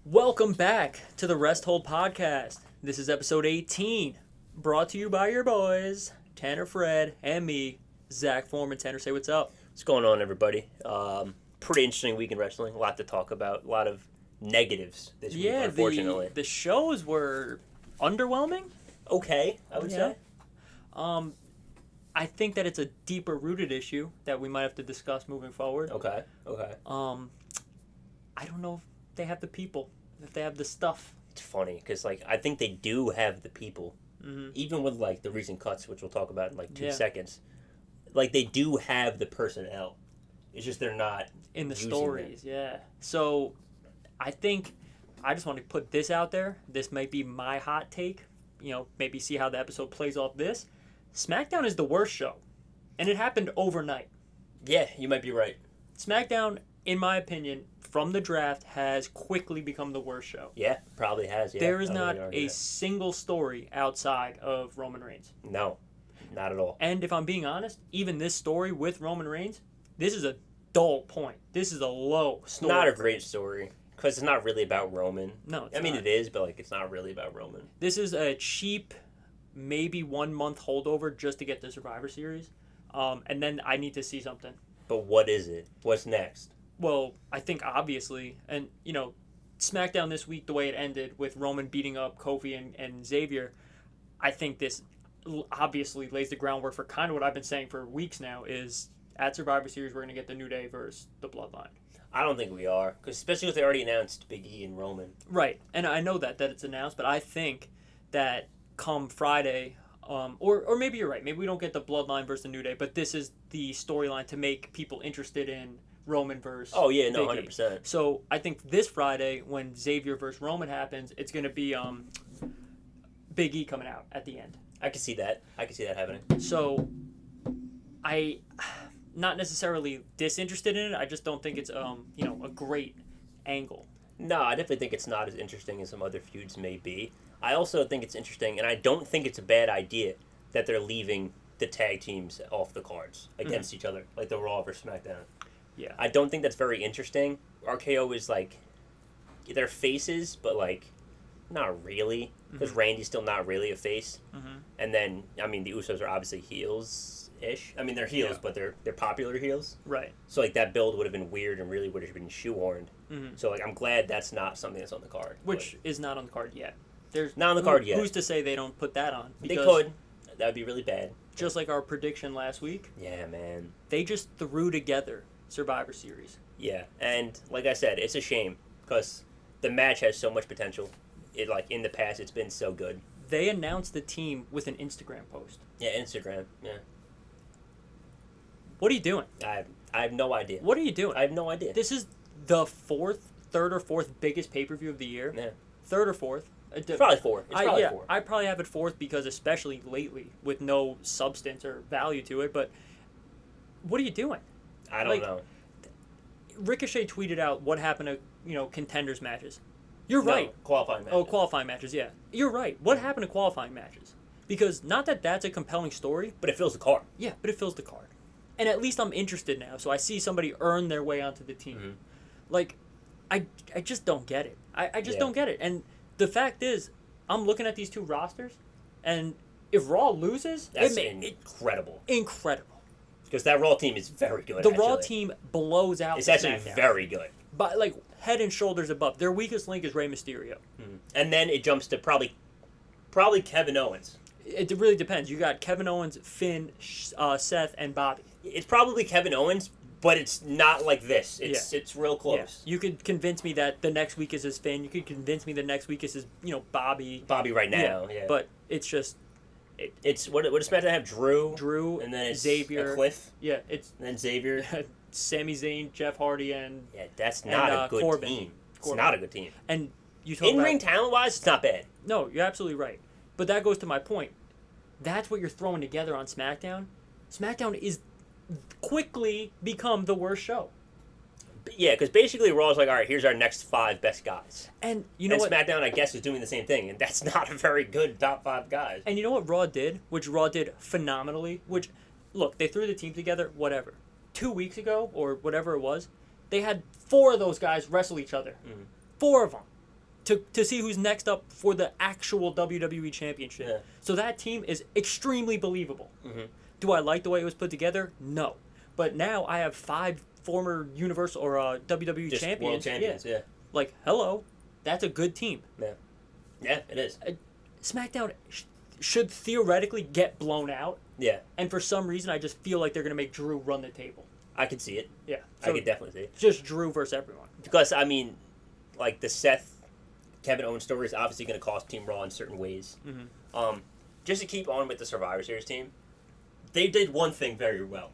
Welcome back to the Rest Hold Podcast. This is episode 18, brought to you by your boys, Tanner Fred, and me, Zach Foreman. Tanner, say what's up. What's going on, everybody? Pretty interesting week in wrestling. A lot to talk about. A lot of negatives this week, unfortunately. The shows were underwhelming. Okay, I would say. I think that it's a deeper rooted issue that we might have to discuss moving forward. Okay. I don't know if they have the people, if they have the stuff. It's funny, because, I think they do have the people. Mm-hmm. Even with, the recent cuts, which we'll talk about in, 2 seconds. They do have the personnel. It's just they're not in the stories, yeah. So, I think I just want to put this out there. This might be my hot take. Maybe see how the episode plays off this. Smackdown is the worst show. And it happened overnight. Yeah, you might be right. Smackdown, in my opinion, from the draft, has quickly become the worst show. Yeah, probably has, yeah. There is not a single story outside of Roman Reigns. No, not at all. And if I'm being honest, even this story with Roman Reigns, this is a dull point. This is a low story. Not a great story, because it's not really about Roman. No, it's not. not. It is, but, it's not really about Roman. This is a cheap, maybe 1 month holdover just to get the Survivor Series. And then I need to see something. But what is it? What's next? Well, I think obviously, and SmackDown this week, the way it ended with Roman beating up Kofi and Xavier, I think this obviously lays the groundwork for kind of what I've been saying for weeks now is at Survivor Series we're going to get the New Day versus the Bloodline. I don't think we are, because especially because they already announced Big E and Roman. Right, and I know that it's announced, but I think that come Friday, or maybe you're right, maybe we don't get the Bloodline versus the New Day, but this is the storyline to make people interested in Roman versus Big 100%. E. So I think this Friday when Xavier versus Roman happens, it's going to be Big E coming out at the end. I can see that. Happening. So I not necessarily disinterested in it. I just don't think it's a great angle. No, I definitely think it's not as interesting as some other feuds may be. I also think it's interesting, and I don't think it's a bad idea that they're leaving the tag teams off the cards against each other, like the Raw versus SmackDown. Yeah. I don't think that's very interesting. RKO is they're faces, but not really, because Randy's still not really a face. Mm-hmm. And then, the Usos are obviously heels-ish. They're heels, but they're popular heels. Right. So that build would have been weird and really would have been shoehorned. Mm-hmm. So I'm glad that's not something that's on the card. Which is not on the card yet. There's not on the card yet. Who's to say they don't put that on? They could. That would be really bad. Just like our prediction last week. Yeah, man. They just threw together Survivor Series. Yeah, and like I said, it's a shame because the match has so much potential. It in the past, it's been so good. They announced the team with an Instagram post. Yeah, Instagram. Yeah. What are you doing? I have no idea. What are you doing? I have no idea. This is the third or fourth biggest pay-per-view of the year. Yeah. Third or fourth. It's probably four. Four. I probably have it fourth because especially lately with no substance or value to it. But what are you doing? I don't know. Ricochet tweeted out what happened to contenders matches. You're right. Qualifying matches. Oh, qualifying matches. Yeah, you're right. What happened to qualifying matches? Because not that that's a compelling story, but it fills the card. Yeah, but it fills the card, and at least I'm interested now. So I see somebody earn their way onto the team. Mm-hmm. I just don't get it. I just don't get it. And the fact is, I'm looking at these two rosters, and if Raw loses, that's incredible. Incredible. Because that Raw team is very good. The Raw team blows out. It's actually very good. But head and shoulders above. Their weakest link is Rey Mysterio. Mm-hmm. And then it jumps to probably Kevin Owens. It really depends. You got Kevin Owens, Finn, Seth, and Bobby. It's probably Kevin Owens, but it's not like this. It's real close. Yeah. You could convince me that the next week is his Finn. You could convince me the next week is his Bobby. Bobby right now. Yeah. But it's just. It's what does SmackDown have? Drew, and then it's Xavier, Cliff. Yeah, it's and then Xavier, Sami Zayn, Jeff Hardy, and that's not a good Corbin. team. It's not a good team. And you talk in-ring talent-wise, it's not bad. No, you're absolutely right. But that goes to my point. That's what you're throwing together on SmackDown. SmackDown is quickly become the worst show. Yeah, because basically Raw's all right, here's our next 5 best guys. And you know what? SmackDown, I guess, is doing the same thing, and that's not a very good top 5 guys. And you know what Raw did, which Raw did phenomenally, which, look, they threw the team together, whatever. 2 weeks ago, or whatever it was, they had 4 of those guys wrestle each other. Mm-hmm. 4 of them. to see who's next up for the actual WWE Championship. Yeah. So that team is extremely believable. Mm-hmm. Do I like the way it was put together? No. But now I have 5 former Universal or WWE Just champions. world champions, yeah. Like, hello, that's a good team. Yeah. Yeah, it is. SmackDown should theoretically get blown out. Yeah. And for some reason, I just feel like they're going to make Drew run the table. I could see it. Yeah. I could definitely see it. Just Drew versus everyone. Because, I mean, like, the Seth, Kevin Owens story is obviously going to cost Team Raw in certain ways. Mm-hmm. Just to keep on with the Survivor Series team, they did one thing very well,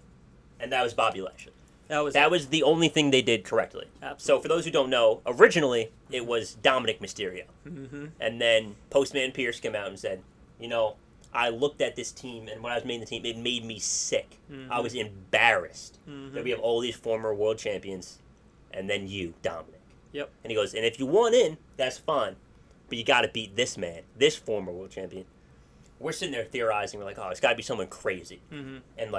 and that was Bobby Lashley. That was the only thing they did correctly. Absolutely. So for those who don't know, originally it was Dominic Mysterio. Mm-hmm. And then Postman Pierce came out and said, I looked at this team, and when I was making the team, it made me sick. Mm-hmm. I was embarrassed Mm-hmm. that we have all these former world champions, and then you, Dominic. Yep. And he goes, and if you want in, that's fine, but you got to beat this man, this former world champion. We're sitting there theorizing. We're like, oh, it's got to be someone crazy. Mm-hmm. And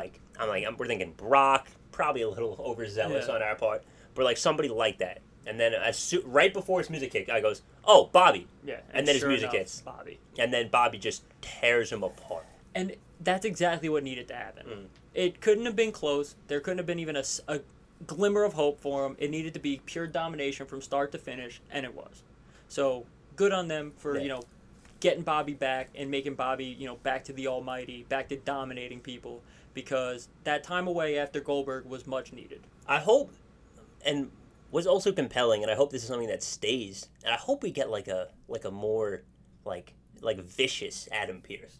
we're thinking Brock, probably a little overzealous on our part, but like somebody like that. And then right before his music hit, guy goes, "Oh, Bobby!" Yeah, and then his sure music enough, hits, Bobby, and then Bobby just tears him apart. and that's exactly what needed to happen. Mm. It couldn't have been close. There couldn't have been even a glimmer of hope for him. It needed to be pure domination from start to finish, and it was. So good on them for getting Bobby back and making Bobby back to the almighty, back to dominating people, because that time away after Goldberg was much needed. I hope, and was also compelling, and I hope this is something that stays. And I hope we get like a more like vicious Adam Pearce.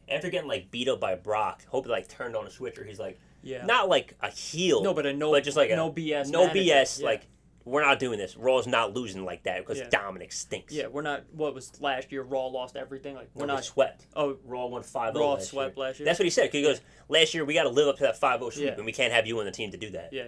After getting beat up by Brock, hope he turned on a switch, or he's not like a heel. No, but just like no BS. No manager. BS. Yeah. We're not doing this. Raw's not losing like that because Dominic stinks. Yeah, we're not. What was last year? Raw lost everything. We're We not swept. Oh, Raw won 5-0 Raw last swept year. last year. That's what he said. 'Cause he goes, last year we got to live up to that 5-0 sweep, Yeah. and we can't have you on the team to do that. Yeah,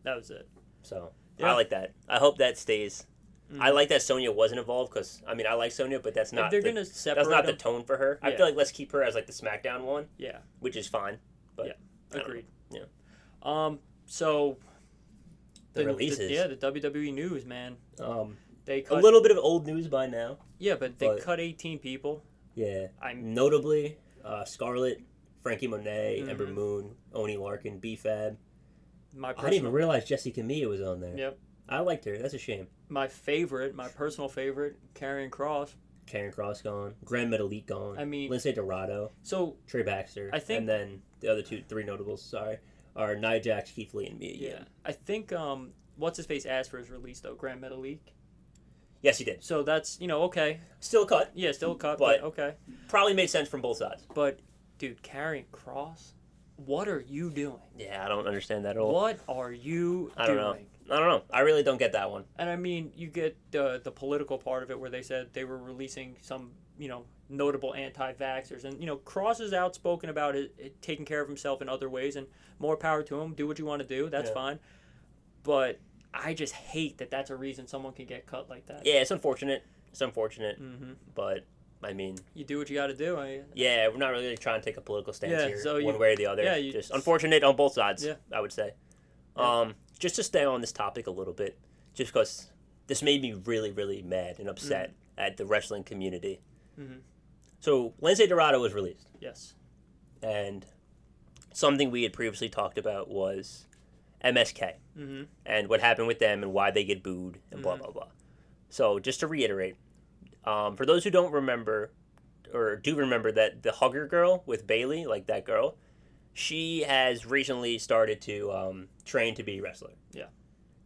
that was it. So Yeah. I like that. I hope that stays. Mm-hmm. I like that Sonya wasn't involved because I like Sonya, but that's not. If they're gonna separate that's not the them, tone for her. I Yeah. feel like let's keep her as the SmackDown one, yeah, which is fine. But I don't agreed. know. So The releases. the WWE news, man. They A cut little bit of old news by now. Yeah, but they but- cut 18 people. Yeah. I'm Notably, Scarlett, Frankie Monet, Mhm. Ember Moon, Oni Larkin, B-Fab. my I didn't personal. even realize Jessie Camilla was on there. Yep. I liked her. That's a shame. My personal favorite, Karrion Kross. Karen Cross gone. Grand Metalik gone. I mean- Lindsay Dorado. So Trey Baxter. I think- And then the other three notables, sorry, are Nia Jax, Keith Lee, and Mia yeah, Yim. I think what's his face asked for his release though, Grand Metalik. Yes, he did. So that's okay. Still a cut. Yeah, still a cut, But- but okay. Probably made sense from both sides. But dude, Karrion Kross, what are you doing? Yeah, I don't understand that at all. What are you I don't doing? know. I don't know. I really don't get that one. And I mean, you get the political part of it where they said they were releasing some, notable anti-vaxxers. And, Cross is outspoken about it taking care of himself in other ways, and more power to him. Do what you want to do. That's fine. But I just hate that that's a reason someone can get cut like that. Yeah, it's unfortunate. Mm-hmm. But, I mean, You do what you got to do. yeah, we're not really trying to take a political stance Yeah, here, so one way or the other. yeah, you- just unfortunate on both sides, Yeah. I would say. Yeah. Just to stay on this topic a little bit, just because this made me really, really mad and upset at the wrestling community. Mm-hmm. So, Lindsay Dorado was released, Yes. and something we had previously talked about was MSK Mm-hmm. and what happened with them and why they get booed and blah, Mhm. blah, blah. So, just to reiterate, for those who don't remember, or do remember that the Hugger girl with Bailey, like that girl, she has recently started to train to be a wrestler. Yeah.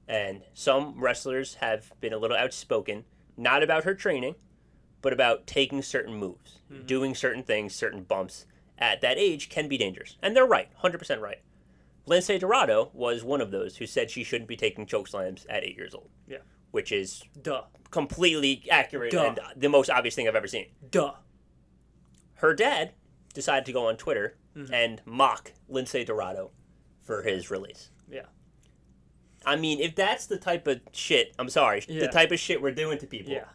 And some wrestlers have been a little outspoken, not about her training, but about taking certain moves, Mhm. doing certain things, certain bumps at that age can be dangerous. And they're right, 100% right. Lindsay Dorado was one of those who said she shouldn't be taking choke slams at 8 years old. Yeah. Which is Duh. completely accurate Duh. and the most obvious thing I've ever seen. Duh. Her dad decided to go on Twitter Mhm. and mock Lindsay Dorado for his release. Yeah. I mean, if that's the type of shit, I'm sorry, Yeah. the type of shit we're doing to people, Yeah.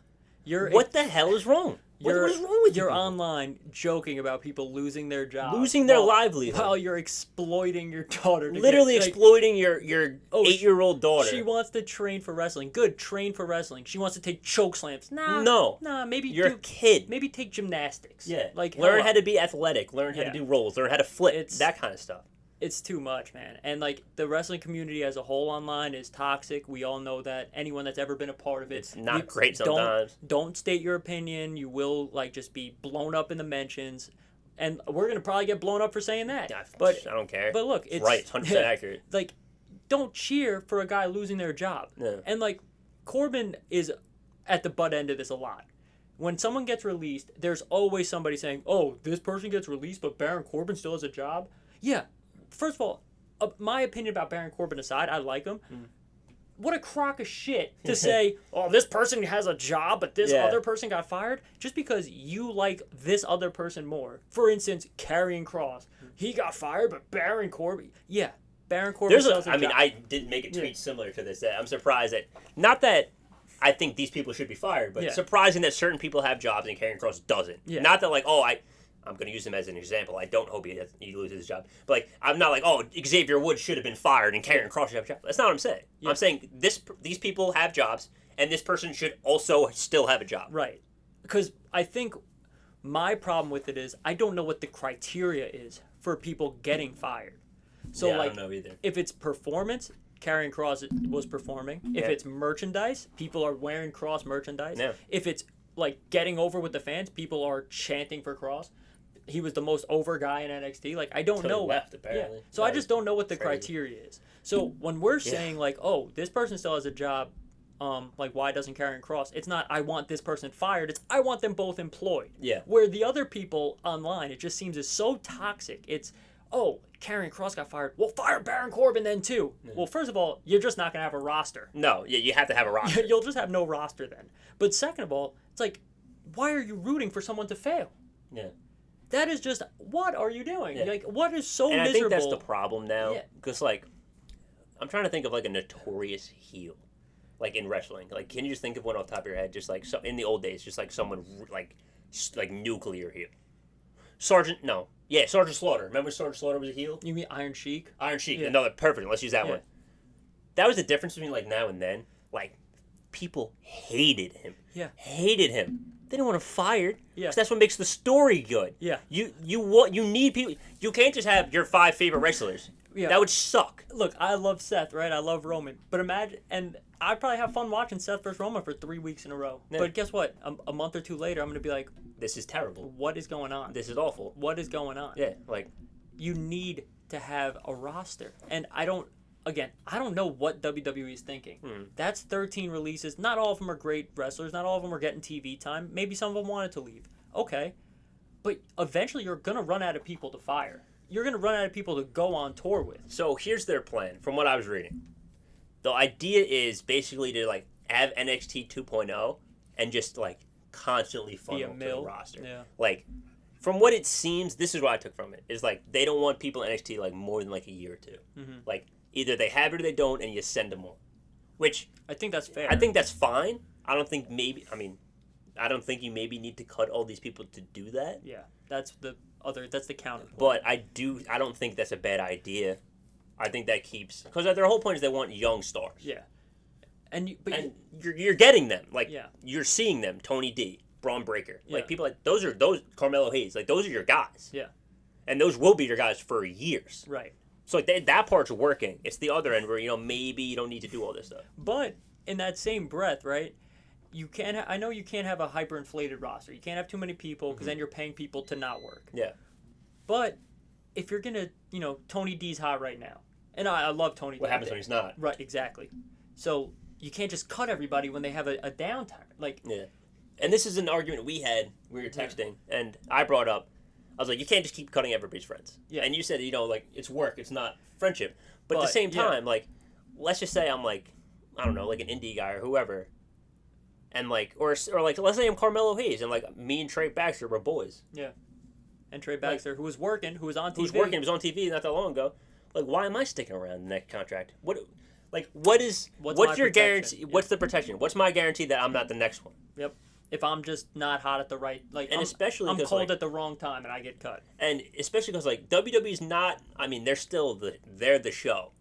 You're what the hell is wrong? You're, what is wrong with you You're people? online joking about people losing their jobs. Losing their livelihood. While you're exploiting your daughter. Literally exploiting your 8-year-old daughter. She wants to train for wrestling. Good, train for wrestling. She wants to take choke slams. No. Maybe you're a kid. Maybe take gymnastics. Yeah. Like learn how to be athletic. Learn how to do rolls. Learn how to flip. That kind of stuff. It's too much, man. And like the wrestling community as a whole online is toxic. We all know that. Anyone that's ever been a part of it, it's not great sometimes. Don't state your opinion. You will like just be blown up in the mentions. And we're gonna probably get blown up for saying that. But I don't care. But look, it's right, 100% accurate. Like, don't cheer for a guy losing their job. Yeah. And like Corbin is at the butt end of this a lot. When someone gets released, there's always somebody saying, "Oh, this person gets released, but Baron Corbin still has a job." Yeah. First of all, my opinion about Baron Corbin aside, I like him. What a crock of shit to say, "Oh, this person has a job, but this other person got fired," just because you like this other person more. For instance, Karrion Kross, he got fired, but Baron Corbin, Baron Corbin. I did make a tweet similar to this. That I'm surprised that not that I think these people should be fired, but surprising that certain people have jobs and Karrion Kross doesn't. Yeah. Not that like, I'm going to use him as an example. I don't hope he loses his job. But like, I'm not like, Xavier Woods should have been fired and Karrion Kross should have a job. That's not what I'm saying. Yeah. I'm saying these people have jobs, and this person should also still have a job. Right. Because I think my problem with it is I don't know what the criteria is for people getting fired. So I don't know either. If it's performance, Karrion Kross was performing. If it's merchandise, people are wearing Kross merchandise. Yeah. If it's like getting over with the fans, people are chanting for Kross. He was the most over guy in NXT. Like, I don't know. He left, apparently. Yeah. So I just don't know what the criteria is. So when we're saying like, "Oh, this person still has a job," like, why doesn't Karrion Kross? It's not I want this person fired. It's I want them both employed. Yeah. Where the other people online, it just seems is so toxic. It's, "Oh, Karrion Kross got fired. Well, fire Baron Corbin then too." Yeah. Well, first of all, you're just not gonna have a roster. No, you have to have a roster. You'll just have no roster then. But second of all, it's like, why are you rooting for someone to fail? Yeah. That is just, what are you doing? Yeah. Like, what is so and miserable? I think that's the problem now. Because, like, I'm trying to think of, like, a notorious heel. Like, in wrestling. Like, can you just think of one off the top of your head? Just, like, in the old days, just, like, someone, like nuclear heel. Sergeant Slaughter. Remember Sergeant Slaughter was a heel? You mean Iron Sheik? Iron Sheik. Yeah. Another perfect. Let's use that one. That was the difference between, like, now and then. Like, people hated him. Yeah. Hated him. They didn't want him fired. Yeah. Because that's what makes the story good. Yeah. You need people. You can't just have your 5 favorite wrestlers. Yeah. That would suck. Look, I love Seth, right? I love Roman. But imagine, and I'd probably have fun watching Seth versus Roman for 3 weeks in a row. Yeah. But guess what? A month or two later, I'm going to be like, this is terrible. What is going on? This is awful. What is going on? Yeah, like, you need to have a roster. And I don't know what WWE is thinking. That's 13 releases. Not all of them are great wrestlers. Not all of them are getting TV time. Maybe some of them wanted to leave. Okay. But eventually you're going to run out of people to fire. You're going to run out of people to go on tour with. So here's their plan, from what I was reading. The idea is basically to, like, have NXT 2.0 and just, like, constantly funnel to the roster. Yeah. Like, from what it seems, this is what I took from it, is, like, they don't want people in NXT, like, more than, like, a year or two. Mm-hmm. Like, either they have it or they don't, and you send them on. Which I think that's fair. I think that's fine. I don't think you maybe need to cut all these people to do that. Yeah, that's the counterpoint. But I don't think that's a bad idea. I think that keeps, because their whole point is they want young stars. Yeah, you're getting them. Like, you're seeing them. Tony D, Braun Breaker, like people like those Carmelo Hayes. Like, those are your guys. Yeah, and those will be your guys for years. Right. So like that part's working. It's the other end where maybe you don't need to do all this stuff. But in that same breath, right? You can't. I know you can't have a hyperinflated roster. You can't have too many people because then you're paying people to not work. Yeah. But if you're gonna, Tony D's hot right now, and I love Tony. What happens when he's not? Right. Exactly. So you can't just cut everybody when they have a downtime. Like. Yeah. And this is an argument we were texting, and I brought up. I was like, you can't just keep cutting everybody's friends. Yeah. And you said, like, it's work, it's not friendship. But at the same time, like, let's just say I'm, like, I don't know, like an indie guy or whoever. And, like, or like, let's say I'm Carmelo Hayes, and, like, me and Trey Baxter were boys. Yeah. And Trey Baxter, who was working, who was on TV. Who was working, was on TV not that long ago. Like, why am I sticking around the next contract? What's your guarantee? Yeah. What's the protection? What's my guarantee that I'm not the next one? Yep. if I'm just not hot at the right, like, And especially I'm 'cause, cold like- at the wrong time and I get cut. And especially because like WWE's not. I mean, they're still they're the show,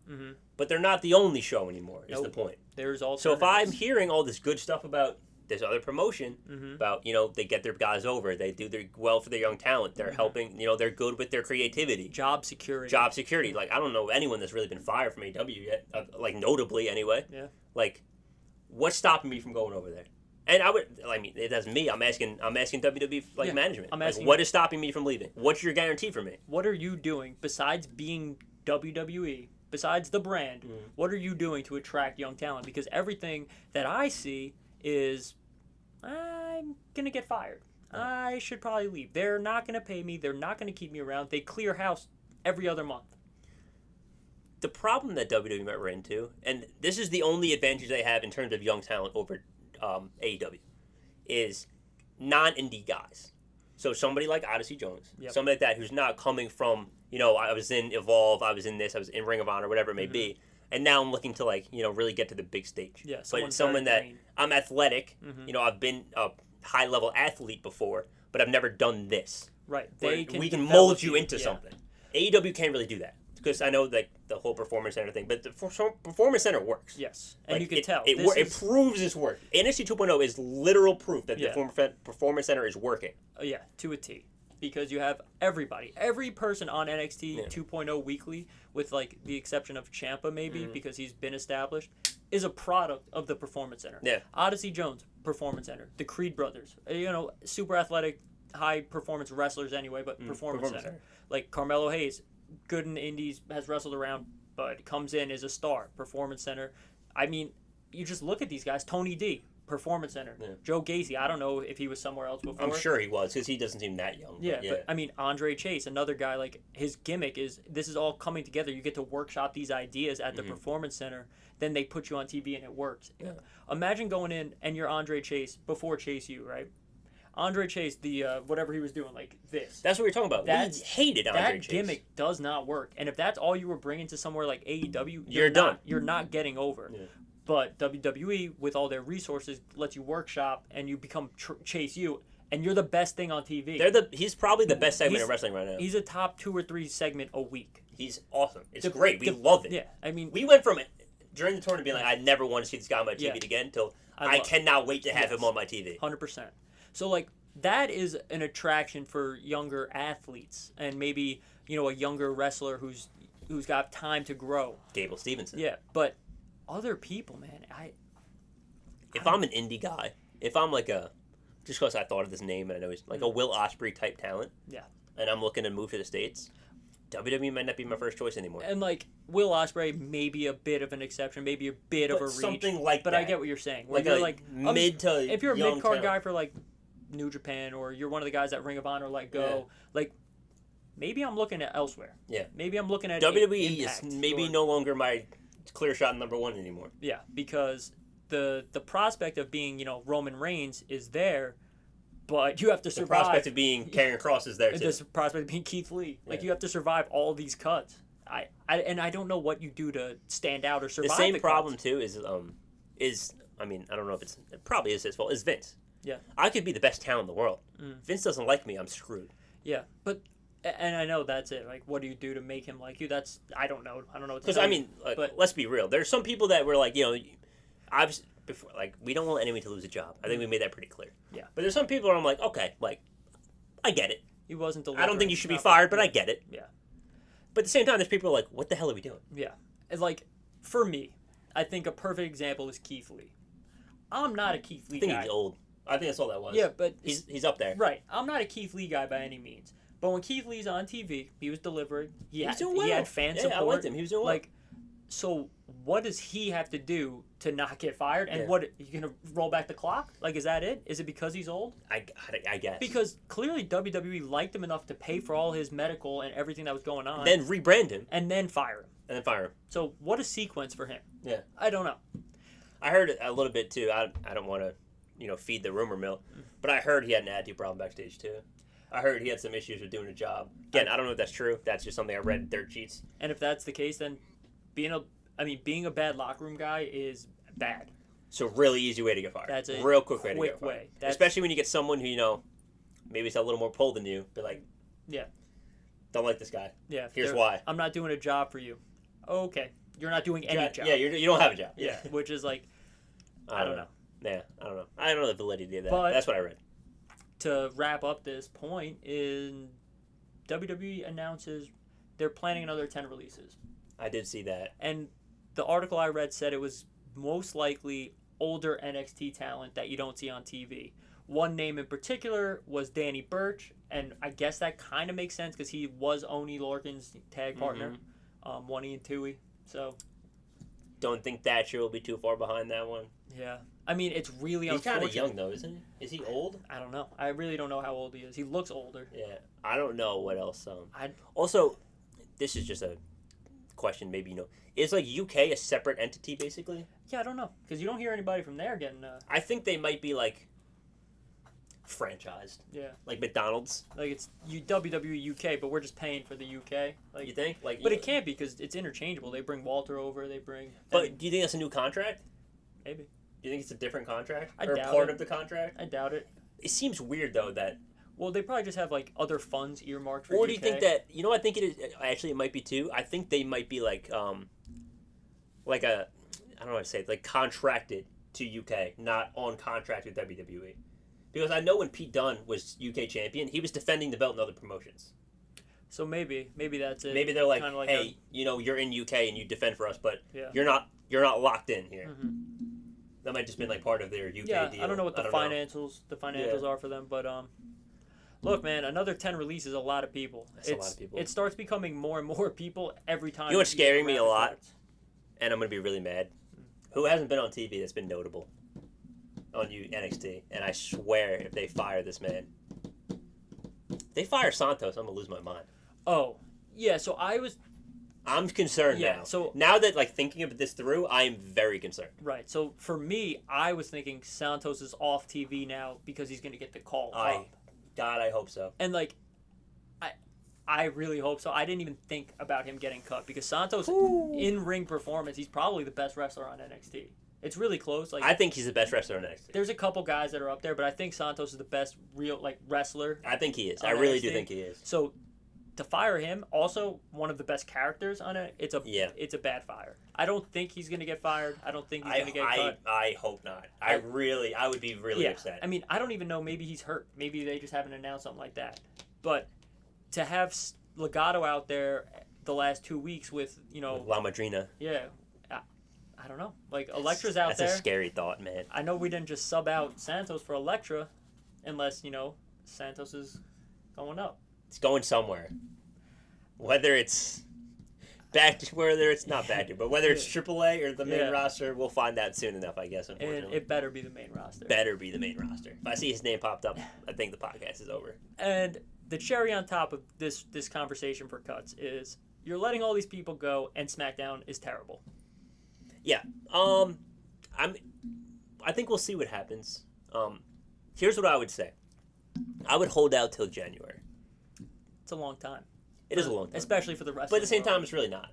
but they're not the only show anymore. Is the Nope. point? There's also So if I'm hearing all this good stuff about this other promotion, about they get their guys over, they do their well for their young talent, they're helping, they're good with their creativity, job security, Like I don't know anyone that's really been fired from AW yet, like notably anyway. Yeah. Like, what's stopping me from going over there? And I mean, that's me. I'm asking WWE management. I'm asking, what is stopping me from leaving? What's your guarantee for me? What are you doing besides being WWE? Besides the brand, what are you doing to attract young talent? Because everything that I see is, I'm gonna get fired. I should probably leave. They're not gonna pay me. They're not gonna keep me around. They clear house every other month. The problem that WWE might run into, and this is the only advantage they have in terms of young talent over AEW, is non-indie guys. So somebody like Odyssey Jones, somebody like that who's not coming from, I was in Evolve, I was in this, I was in Ring of Honor, whatever it may be, and now I'm looking to really get to the big stage. Yeah, but someone that I'm athletic, I've been a high level athlete before, but I've never done this. Right. We can mold you into something. AEW can't really do that because I know the whole Performance Center thing, but the Performance Center works. Yes, and you can tell it proves it's working. NXT 2.0 is literal proof that the Performance Center is working. Yeah, to a T. Because you have every person on NXT 2.0 weekly, with like the exception of Ciampa maybe, because he's been established, is a product of the Performance Center. Yeah. Odyssey Jones, Performance Center. The Creed brothers, super athletic, high performance wrestlers anyway, but Performance Center. Like Carmelo Hayes, good in the indies, has wrestled around, but comes in as a star. Performance Center. I mean, you just look at these guys. Tony D, Performance Center. Yeah. Joe Gacy, I don't know if he was somewhere else before. I'm sure he was, because he doesn't seem that young. Yeah, but I mean, Andre Chase, another guy, like, his gimmick is, this is all coming together. You get to workshop these ideas at the Performance Center, then they put you on TV and it works. Yeah. Imagine going in and you're Andre Chase, before Chase U, right? Andre Chase, the whatever he was doing, like this. That's what we're talking about. We hated Andre Chase. That gimmick does not work. And if that's all you were bringing to somewhere like AEW, you're done. You're not getting over. Yeah. But WWE, with all their resources, lets you workshop and you become Chase U, and you're the best thing on TV. He's probably the best segment of wrestling right now. He's a top 2 or 3 segment a week. He's awesome. It's great. We love it. Yeah, I mean, we went from it during the tournament being like, I never want to see this guy on my TV again, till I cannot wait to have him on my TV. 100%. So like that is an attraction for younger athletes, and maybe a younger wrestler who's got time to grow. Gable Stevenson. Yeah, but other people, man, if I'm an indie guy, if I'm like just because I thought of this name and I know he's like a Will Ospreay type talent. Yeah. And I'm looking to move to the States, WWE might not be my first choice anymore. And like Will Ospreay may be a bit of an exception, maybe a bit of a reach. Something like that. But I get what you're saying. If you're a mid-card guy for like New Japan, or you're one of the guys that Ring of Honor let go, like maybe I'm looking at elsewhere. Yeah. Maybe I'm looking at WWE is maybe no longer my clear shot number 1 anymore. Yeah, because the prospect of being, Roman Reigns is there, but you have to survive. The prospect of being Karrion Kross is there too. The prospect of being Keith Lee. Like you have to survive all these cuts. I don't know what you do to stand out or survive. The same problem too is I mean, I don't know if it probably is his fault, is Vince. Yeah. I could be the best talent in the world. Vince doesn't like me, I'm screwed. Yeah, but and I know that's it. Like, what do you do to make him like you? I don't know. I don't know. Because I mean, but let's be real. There's some people that were like, obviously, before, like, we don't want anyone to lose a job. I think we made that pretty clear. Yeah. But there's some people where I'm like, okay, like, I get it. He wasn't I don't think you should be fired, but I get it. Yeah. But at the same time, there's people who are like, what the hell are we doing? Yeah. It's like, for me, I think a perfect example is Keith Lee. I'm not a Keith Lee guy. I think he's old. I think that's all that was. Yeah, but he's up there. Right. I'm not a Keith Lee guy by any means. But when Keith Lee's on TV, he was delivering. He had fan support. I liked him. He was doing well. Like, so what does he have to do to not get fired? And what, you gonna roll back the clock? Like, is that it? Is it because he's old? I guess. Because clearly WWE liked him enough to pay for all his medical and everything that was going on. Then rebrand him. And then fire him. So So what a sequence for him. Yeah. I don't know. I heard a little bit too. I don't want to, feed the rumor mill, but I heard he had an attitude problem backstage too. I heard he had some issues with doing a job. Again, I don't know if that's true. That's just something I read in dirt sheets. And if that's the case, then being a bad locker room guy is bad. So really easy way to get fired. That's a real quick way to get fired. way. Especially when you get someone who, maybe it's a little more pull than you, but like, yeah, don't like this guy. Yeah. Here's why. I'm not doing a job for you. Okay. You're not doing any job. Yeah, you don't have a job. Yeah, which is like, I don't know. Yeah, I don't know. I don't know the validity of that. But that's what I read. To wrap up this point, WWE announces they're planning another 10 releases. I did see that. And the article I read said it was most likely older NXT talent that you don't see on TV. One name in particular was Danny Burch, and I guess that kind of makes sense because he was Oney Lorcan's tag partner, 1E and 2E. So, don't think Thatcher will be too far behind that one. Yeah. I mean, it's really He's unfortunate. kind of young, though, isn't he? Is he old? I don't know. I really don't know how old he is. He looks older. Yeah. I don't know what else. Also, this is just a question, maybe you know. Is, like, UK a separate entity, basically? Yeah, I don't know. Because you don't hear anybody from there getting... I think they might be, like, franchised. Yeah. Like McDonald's. Like, it's WWE UK, but we're just paying for the UK. Like, you think? But it can't be, because it's interchangeable. They bring Walter over, they bring... But do you think that's a new contract? Maybe. Do you think it's a different contract? I or doubt part it. of the contract? I doubt it. It seems weird, though, that... Well, they probably just have, like, other funds earmarked for Or UK. do you think that... You know what I think it is? Actually, it might be, too. I think they might be, like a... I don't know how to say it. Like, contracted to UK, not on contract with WWE. Because I know when Pete Dunne was UK champion, he was defending the belt in other promotions. So maybe that's it. Maybe they're like, Kinda hey, you're in UK and you defend for us, but Yeah. you're not locked in here. Mm-hmm. That might just been like part of their UK Yeah, deal. I don't know what the financials are for them, but look, man, another 10 releases is a lot of people. That's a lot of people. It starts becoming more and more people every time. You know what's scaring me a lot? starts. And I'm going to be really mad. Who hasn't been on TV that's been notable on NXT? And I swear, if they fire this man, they fire Santos, I'm going to lose my mind. Oh, yeah. So I'm concerned now. So now that like thinking of this through, I am very concerned. Right. So for me, I was thinking Santos is off TV now because he's going to get the call up. God, I hope so. And like, I really hope so. I didn't even think about him getting cut because Santos in ring performance, he's probably the best wrestler on NXT. It's really close. Like I think he's the best wrestler on NXT. There's a couple guys that are up there, but I think Santos is the best real like wrestler. I think he is. I really do think he is. So to fire him, also one of the best characters on it. It's a bad fire. I don't think he's gonna get fired. I don't think he's gonna get cut. I hope not. I would be really upset. I mean, I don't even know. Maybe he's hurt. Maybe they just haven't announced something like that. But to have Legato out there the last 2 weeks with La Madrina. Yeah. I don't know. Like Elektra's out there. That's a scary thought, man. I know we didn't just sub out Santos for Elektra, unless Santos is going up. It's going somewhere. Whether it's whether it's not back to, but whether it's AAA or the main roster, we'll find out soon enough, I guess. Unfortunately, and it better be the main roster. Better be the main roster. If I see his name popped up, I think the podcast is over. And the cherry on top of this conversation for cuts is you're letting all these people go, and SmackDown is terrible. Yeah. I think we'll see what happens. Here's what I would say. I would hold out till January. It's a long time. It is a long time. Especially for the rest But at the same time, it's really not.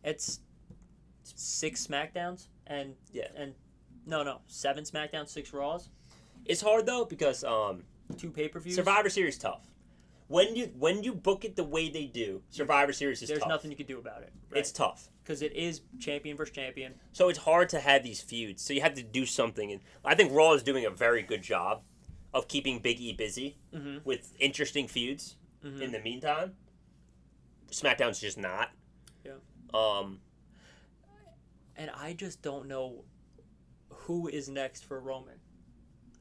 It's 6 SmackDowns and 7 SmackDowns, 6 Raws. It's hard, though, because 2 pay-per-views. Survivor Series tough. When you book it the way they do, Survivor Series is tough. There's nothing you can do about it. Right? It's tough. Because it is champion versus champion. So it's hard to have these feuds. So you have to do something. And I think Raw is doing a very good job of keeping Big E busy with interesting feuds in the meantime. SmackDown's just not. Yeah. And I just don't know who is next for Roman.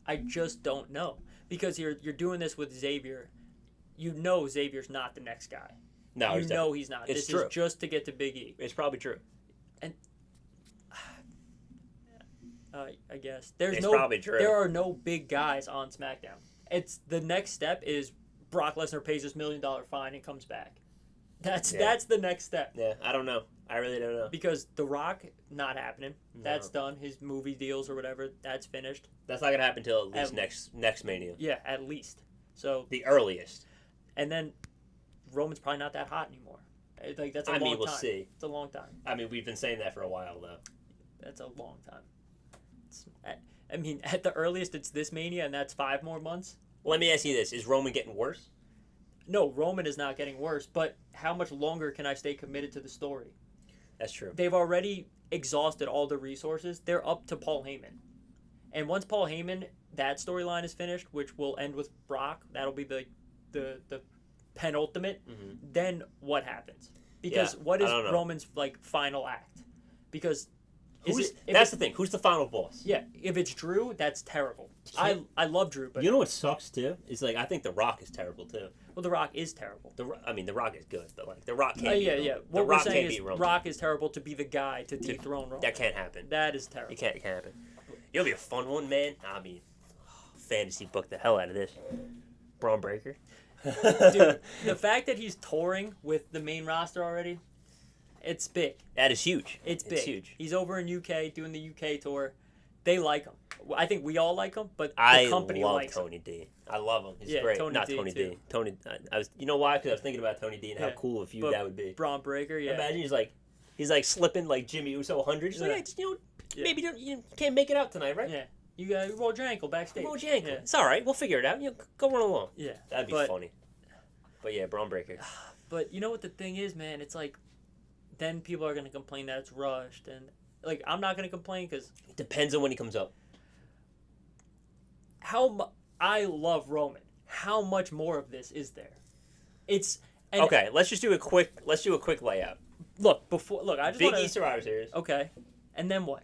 I just don't know. Because you're doing this with Xavier. You know Xavier's not the next guy. No, he's not. It's this true. is just to get to Big E. It's probably true. And I guess it's probably true. There are no big guys on SmackDown. It's the next step is Brock Lesnar pays this $1 million fine and comes back. That's the next step. Yeah, I don't know. I really don't know. Because The Rock, not happening. No. That's done. His movie deals or whatever, that's finished. That's not gonna happen until at least next Mania. Yeah, at least. So the earliest. And then Roman's probably not that hot anymore. Like that's a long time. We'll see. It's a long time. I mean, we've been saying that for a while though. That's a long time. I mean, at the earliest, it's this Mania, and that's 5 more months. Well, let me ask you this: is Roman getting worse? No, Roman is not getting worse, but how much longer can I stay committed to the story? That's true. They've already exhausted all the resources. They're up to Paul Heyman. And once Paul Heyman, that storyline is finished, which will end with Brock, that'll be the penultimate, then what happens? Because what is Roman's final act? Because that's the thing. Who's the final boss? Yeah, if it's Drew, that's terrible. I love Drew, but you know what sucks too? Is I think The Rock is terrible too. Well, The Rock is terrible. The Rock is good, but The Rock can't. What we're saying is Rock is terrible to be the guy to dethrone Roman. That can't happen. That is terrible. It can't happen. It'll be a fun one, man. I mean, fantasy book the hell out of this. Braun Breaker. Dude, the fact that he's touring with the main roster already, it's big. That is huge. It's big. Huge. He's over in UK doing the UK tour. They like him. I think we all like him, but the company likes him. I love Tony D. I love him. He's Yeah, great. Tony Not D Tony too. D. Tony. I was. You know why? Because I was thinking about Tony D and how cool a feud that would be. Braun Breaker. Yeah. Imagine he's slipping like Jimmy Uso 100. He's like, hey, maybe you can't make it out tonight, right? Yeah. You rolled your ankle backstage. Rolled your ankle. Yeah. It's all right. We'll figure it out. Go run along. Yeah. That'd be funny. But yeah, Braun Breaker. But you know what the thing is, man? It's then people are gonna complain that it's rushed, and I'm not gonna complain because it depends on when he comes up. I love Roman. How much more of this is there? Okay. Let's do a quick layout. I just Big E Survivor Series. Okay, and then what?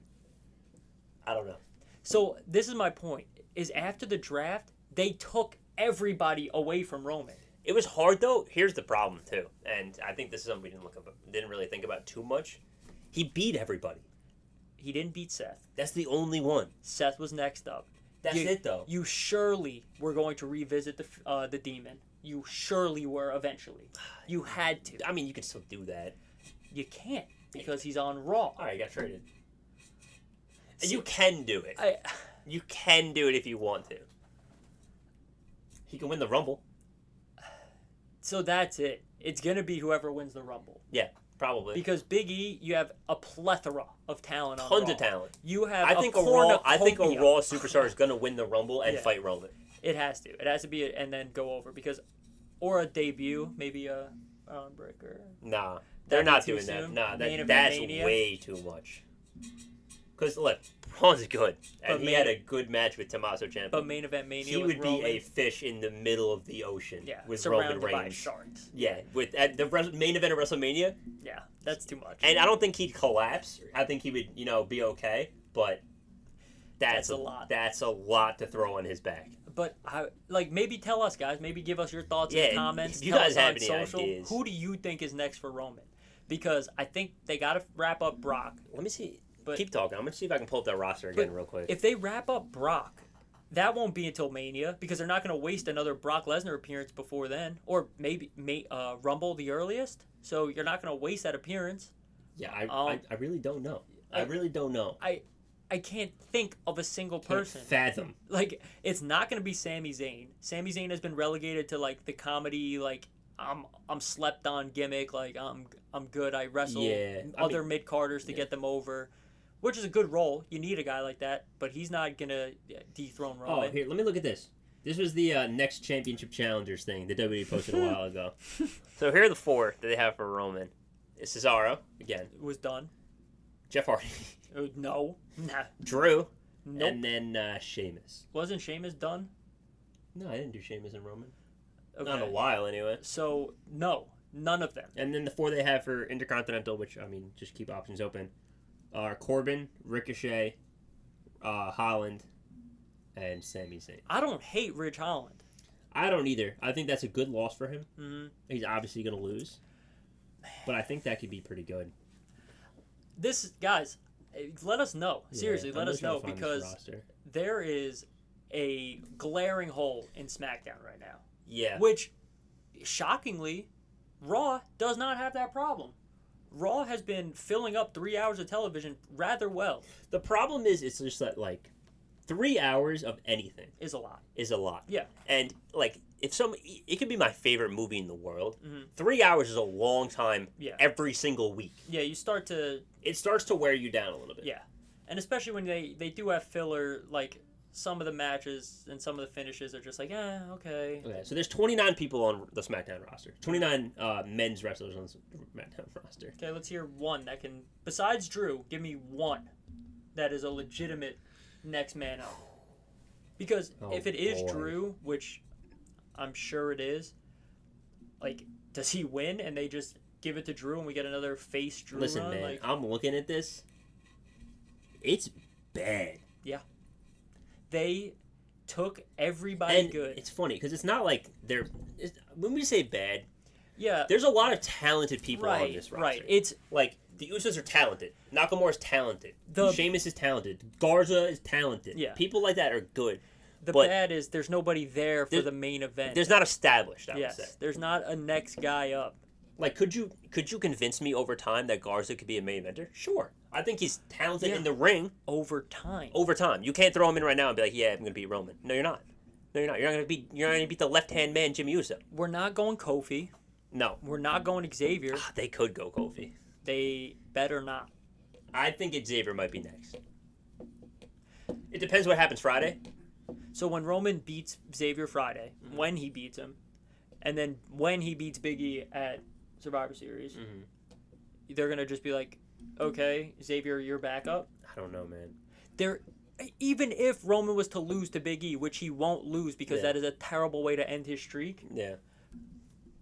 I don't know. So this is my point: is after the draft, they took everybody away from Roman. It was hard though. Here's the problem too, and I think this is something we didn't really think about too much. He beat everybody. He didn't beat Seth. That's the only one. Seth was next up. That's it though. You surely were going to revisit the Demon. You surely were eventually. You had to. I mean, you can still do that. You can't because he's on Raw. All right, he got traded. And you can do it. You can do it if you want to. He can win the Rumble. So that's it. It's going to be whoever wins the Rumble. Yeah, probably. Because Big E, you have a plethora of talent on Tons Raw. of talent. You have I think a Raw superstar is going to win the Rumble and fight Roman. It has to. It has to be and then go over or a debut, maybe a Breaker. Nah, they're not doing that. Nah, that's way too much. Because look, Braun's good, and he had a good match with Tommaso Ciampa. But main event Mania, he would be a fish in the middle of the ocean. Yeah, with Roman Reigns. By sharks. Yeah, at the main event of WrestleMania. Yeah, that's too much. And I don't think he'd collapse. I think he would, be okay. But that's a lot. That's a lot to throw on his back. But maybe tell us, guys. Maybe give us your thoughts in the comments. If you guys have any social. ideas. Who do you think is next for Roman? Because I think they got to wrap up Brock. Let me see. Keep talking. I'm going to see if I can pull up that roster again real quick. If they wrap up Brock, that won't be until Mania because they're not going to waste another Brock Lesnar appearance before then. Or maybe Rumble the earliest. So you're not going to waste that appearance. Yeah, I really don't know. I really don't know. I can't think of a single person. Fathom. It's not going to be Sami Zayn. Sami Zayn has been relegated to the comedy I'm slept on gimmick. I'm good. I wrestle other mid carders to get them over, which is a good role. You need a guy like that, but he's not gonna dethrone Roman. Oh, here, let me look at this. This was the next championship challengers thing that WWE posted a while ago. So here are the 4 that they have for Roman. It's Cesaro again. It was done. Jeff Hardy. No. Nah. Drew. Nope. And then Sheamus. Wasn't Sheamus done? No, I didn't do Sheamus and Roman. Okay. Not in a while, anyway. So, no. None of them. And then the 4 they have for Intercontinental, which, just keep options open, are Corbin, Ricochet, Holland, and Sami Zayn. I don't hate Ridge Holland. I don't either. I think that's a good loss for him. Mm-hmm. He's obviously going to lose. But I think that could be pretty good. Guys, let us know. Seriously, let us know because there is a glaring hole in SmackDown right now. Yeah. Which, shockingly, Raw does not have that problem. Raw has been filling up 3 hours of television rather well. The problem is, it's just that, 3 hours of anything is a lot. Yeah. And, it could be my favorite movie in the world. Mm-hmm. 3 hours is a long time every single week. Yeah, It starts to wear you down a little bit. Yeah. And especially when they do have filler, like some of the matches and some of the finishes are just like, okay. Okay, so there's 29 people on the SmackDown roster. 29 men's wrestlers on the SmackDown roster. Okay, let's hear one that can, besides Drew, give me one that is a legitimate next man up. Because if it is Drew, which I'm sure it is, like, does he win and they just give it to Drew and we get another face Drew Listen, run? man, Like, I'm looking at this. It's bad. yeah. They took everybody And good. it's funny because it's not like they're. When we say bad, Yeah. there's a lot of talented people on this roster. Right. It's like the Usos are talented. Nakamura's talented. The- Sheamus is talented. Garza is talented. Yeah. People like that are good. the but bad is there's nobody there for the main event. There's not established. I would yes. say. There's not a next guy up. Like, could you convince me over time that Garza could be a main eventer? Sure. I think he's talented in the ring. Over time. Over time, you can't throw him in right now and be like, "Yeah, I'm gonna beat Roman." No, you're not. No, you're not. You're not gonna beat the left-hand man, Jimmy Uso. We're not going Kofi. No. We're not going Xavier. They could go Kofi. They better not. I think Xavier might be next. It depends what happens Friday. So when Roman beats Xavier Friday, when he beats him, and then when he beats Big E at Survivor Series, they're gonna just be like, "Okay, Xavier, you're back up." I don't know, man. Even if Roman was to lose to Big E, which he won't lose because that is a terrible way to end his streak. Yeah.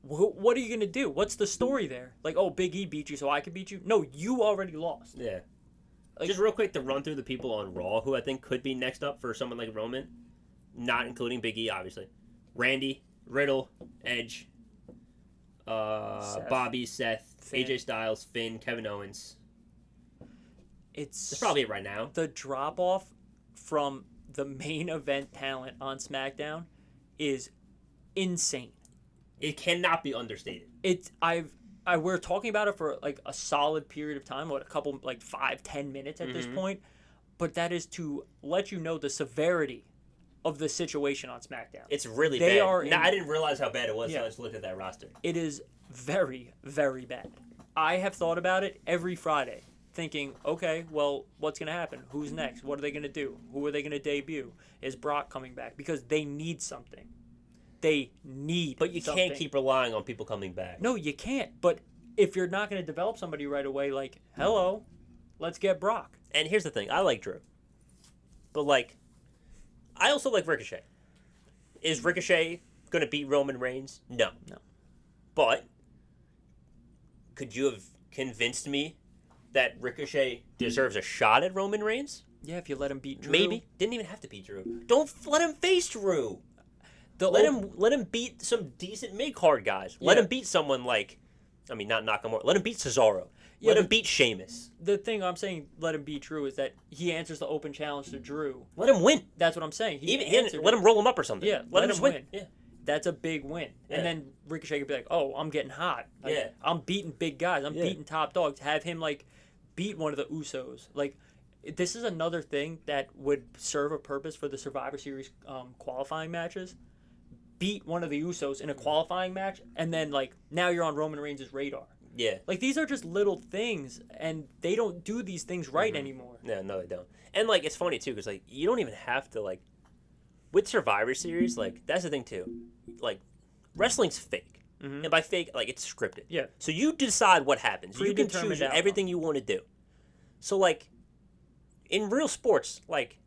What are you gonna do? What's the story there? Like, oh, Big E beat you, so I can beat you? No, you already lost. Yeah. Like, Just real quick to run through the people on Raw who I think could be next up for someone like Roman, not including Big E, obviously. Randy, Riddle, Edge, Bobby, Seth, Finn. AJ Styles, Finn, Kevin Owens. It's That's probably it right now. the drop off from the main event talent on SmackDown is insane. It cannot be understated. We're talking about it for like a solid period of time, a couple, like 5-10 minutes at this point, but that is to let you know the severity of the situation on SmackDown. It's really They bad. are I didn't realize how bad it was until Yeah. I just looked at that roster. It is very, very bad. I have thought about it every Friday, thinking, okay, well, what's going to happen? Who's next? What are they going to do? Who are they going to debut? Is Brock coming back? Because they need something. They need But you something. can't keep relying on people coming back. No, you can't. But if you're not going to develop somebody right away, like, hello, let's get Brock. And here's the thing. I like Drew. But, like, I also like Ricochet. Is Ricochet going to beat Roman Reigns? No. No. But could you have convinced me that Ricochet deserves a shot at Roman Reigns? Yeah, if you let him beat Drew. Maybe. Didn't even have to beat Drew. Don't let him face Drew. Let him beat some decent mid-card guys. Let him beat someone like, I mean, not Nakamura. Let him beat Cesaro. Let him beat Sheamus. The thing I'm saying, let him beat Drew, is that he answers the open challenge to Drew. Let him win. That's what I'm saying. Let him roll him up or something. Yeah, let him just win. Yeah. That's a big win. Yeah. And then Ricochet could be like, oh, I'm getting hot. Like, Yeah. I'm beating big guys. I'm Yeah. beating top dogs. Have him, like, beat one of the Usos. Like, this is another thing that would serve a purpose for the Survivor Series qualifying matches. Beat one of the Usos in a qualifying match, and then, like, now you're on Roman Reigns' radar. Yeah. Like, these are just little things, and they don't do these things right anymore. No, they don't. And, like, it's funny, too, because, like, you don't even have to, like, with Survivor Series, like, that's the thing, too. Like, wrestling's fake. And by fake, like, it's scripted. Yeah. So you decide what happens. You can Predetermined choose outcome. everything you want to do. So, like, in real sports, like,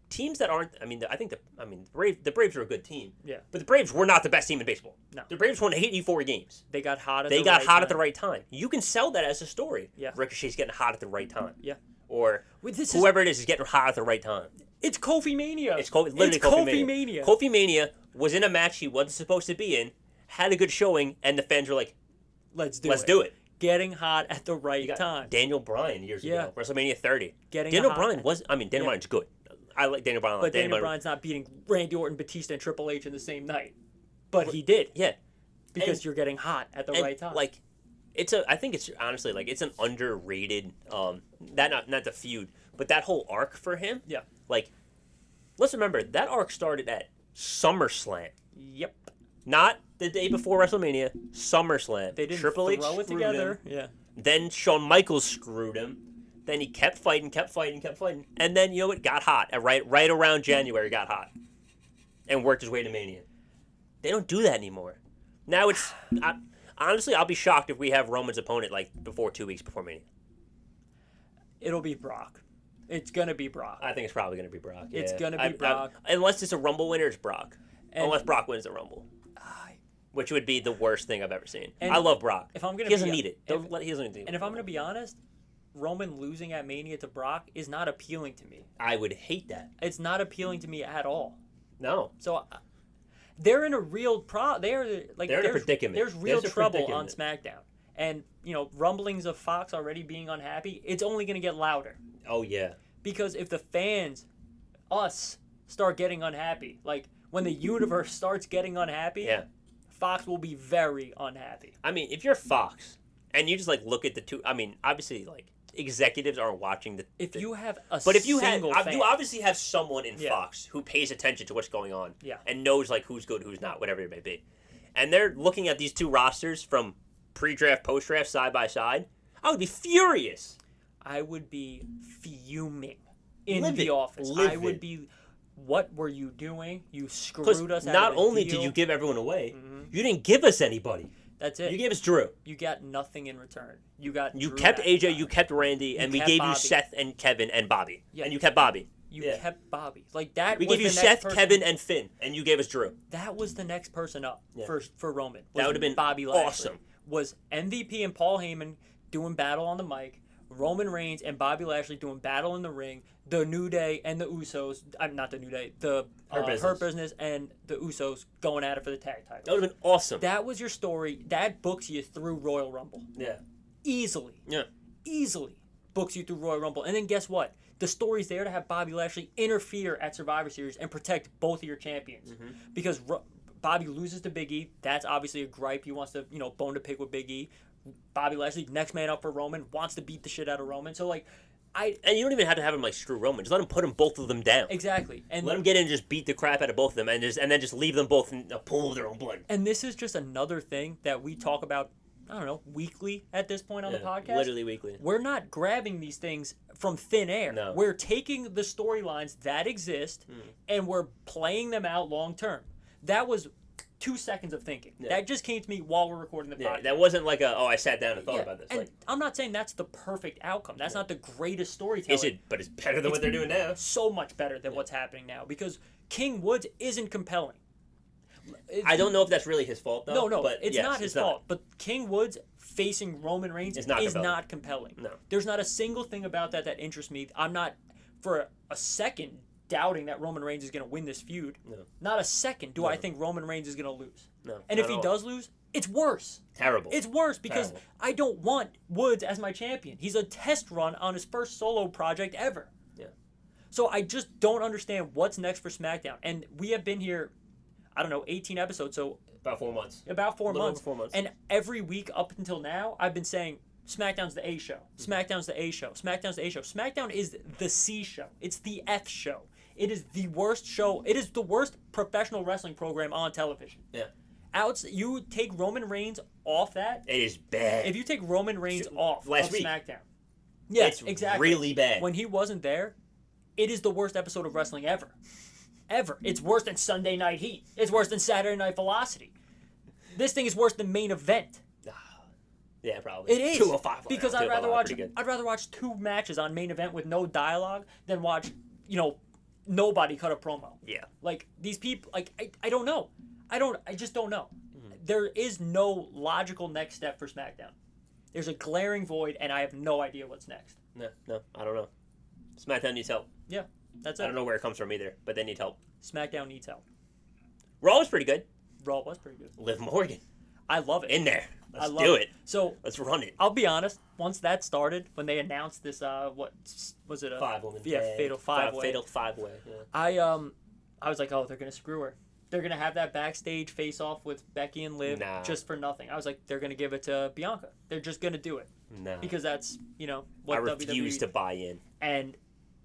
teams that aren't, the Braves are a good team. Yeah. But the Braves were not the best team in baseball. No. The Braves won 84 games. They got hot at They the got right hot time. at the right time. You can sell that as a story. Yeah. Ricochet's getting hot at the right time. Yeah. Or This is- whoever it is getting hot at the right time. It's Kofi Mania. It's literally Kofi Mania. Mania. Kofi Mania was in a match he wasn't supposed to be in, had a good showing, and the fans were like, Let's do it. Getting hot at the right You got time. Daniel Bryan years Yeah. ago, WrestleMania 30. Getting Daniel hot Bryan at- Daniel Bryan's good. I like Daniel Bryan a lot. But Daniel Bryan's not beating Randy Orton, Batista, and Triple H in the same night. But he did. Yeah. Because you're getting hot at the right time. Like, I think it's honestly, like, it's an underrated, not the feud, but that whole arc for him. Yeah. Like, let's remember, that arc started at SummerSlam. Yep. Not the day before WrestleMania, SummerSlam. They didn't Triple H throw it screwed together. him. Yeah. Then Shawn Michaels screwed him. Then he kept fighting. And then, you know what? Got hot. Right around January, got hot. And worked his way to Mania. They don't do that anymore. Now it's... honestly, I'll be shocked if we have Roman's opponent, like, before 2 weeks before Mania. It'll be Brock. It's going to be Brock. I think it's probably going to be Brock. Yeah. It's going to be Brock. Unless it's a Rumble winner, it's Brock. Unless Brock wins the Rumble. Which would be the worst thing I've ever seen. I love Brock. If I'm gonna he doesn't need it. He doesn't need it. And if I'm going to be honest, Roman losing at Mania to Brock is not appealing to me. I would hate that. It's not appealing to me at all. No. So they're in a real they're in a predicament. There's real trouble on SmackDown. And, you know, rumblings of Fox already being unhappy, it's only going to get louder. Oh, yeah. Because if the fans, us, start getting unhappy, like when the universe starts getting unhappy, Fox will be very unhappy. I mean, if you're Fox and you just like look at the two, I mean, obviously like executives aren't watching the. If you have a but if you single have, fan, you obviously have someone in Fox who pays attention to what's going on, and knows like who's good, who's not, whatever it may be, and they're looking at these two rosters from pre-draft, post-draft, side by side. I would be furious. I would be fuming in the office. I would be. What were you doing? You screwed us out not of a only deal. did you give everyone away, you didn't give us anybody. That's it. You gave us Drew. You got nothing in return. You Drew kept back. AJ, you kept Randy, and we gave Bobby. you Seth and Kevin and Bobby. Yeah. And you kept Bobby. You kept Bobby. Like that. We gave you Seth, Kevin, and Finn, and you gave us Drew. That was the next person up for Roman. That would have been Bobby Lashley. Awesome. Was MVP and Paul Heyman doing battle on the mic. Roman Reigns and Bobby Lashley doing battle in the ring. The New Day and the Usos. Not the New Day. The Hurt Business and the Usos going at it for the tag title. That would have been awesome. That was your story. That books you through Royal Rumble. Yeah. Easily. Yeah. Easily books you through Royal Rumble. And then guess what? The story's there to have Bobby Lashley interfere at Survivor Series and protect both of your champions. Because Bobby loses to Big E. That's obviously a gripe. He wants to, bone to pick with Big E. Bobby Lashley, next man up for Roman, wants to beat the shit out of Roman. So, and you don't even have to have him, screw Roman. Just let him put them both of them down. Exactly. And let him get in and just beat the crap out of both of them and then just leave them both in a pool of their own blood. And this is just another thing that we talk about, I don't know, weekly at this point on the podcast. Literally weekly. We're not grabbing these things from thin air. No. We're taking the storylines that exist and we're playing them out long term. That was 2 seconds of thinking. Yeah. That just came to me while we're recording the podcast. That wasn't like I sat down and thought about this. And I'm not saying that's the perfect outcome. That's not the greatest storytelling. Is it? But it's better than what they're doing now. So much better than what's happening now because King Woods isn't compelling. I don't know if that's really his fault, though. No, but it's not his fault. But King Woods facing Roman Reigns is not compelling. No. There's not a single thing about that interests me. I'm not, for a second, doubting that Roman Reigns is going to win this feud. No. Not a second do I think Roman Reigns is going to lose. No. And if he does lose, it's worse. Terrible. It's worse because I don't want Woods as my champion. He's a test run on his first solo project ever. Yeah. So I just don't understand what's next for SmackDown. And we have been here, 18 episodes, so about 4 months. About 4 months. Over 4 months. And every week up until now, I've been saying SmackDown's the A show. SmackDown's the A show. SmackDown's the A show. SmackDown is the C show. It's the F show. It is the worst show. It is the worst professional wrestling program on television. Yeah. You take Roman Reigns off that. It is bad. If you take Roman Reigns off last week, SmackDown. Yeah, it's exactly. really bad. When he wasn't there, it is the worst episode of wrestling ever. Ever. It's worse than Sunday Night Heat. It's worse than Saturday Night Velocity. This thing is worse than Main Event. Yeah, probably. It is. 205. Because I'd rather watch 2 matches on Main Event with no dialogue than watch, nobody cut a promo. Yeah. These people, I don't know. I just don't know. There is no logical next step for SmackDown. There's a glaring void, and I have no idea what's next. No, I don't know. SmackDown needs help. Yeah, that's it. I don't know where it comes from either, but they need help. SmackDown needs help. Raw was pretty good. Raw was pretty good. Liv Morgan. I love it. In there. Let's do it. So let's run it. I'll be honest. Once that started, when they announced this, what was it? 5-woman. Yeah, fatal 5-way. Fatal 5-way. Yeah. I was like, oh, they're gonna screw her. They're gonna have that backstage face off with Becky and Liv just for nothing. I was like, they're gonna give it to Bianca. They're just gonna do it. No. Because that's what I refuse to buy in. And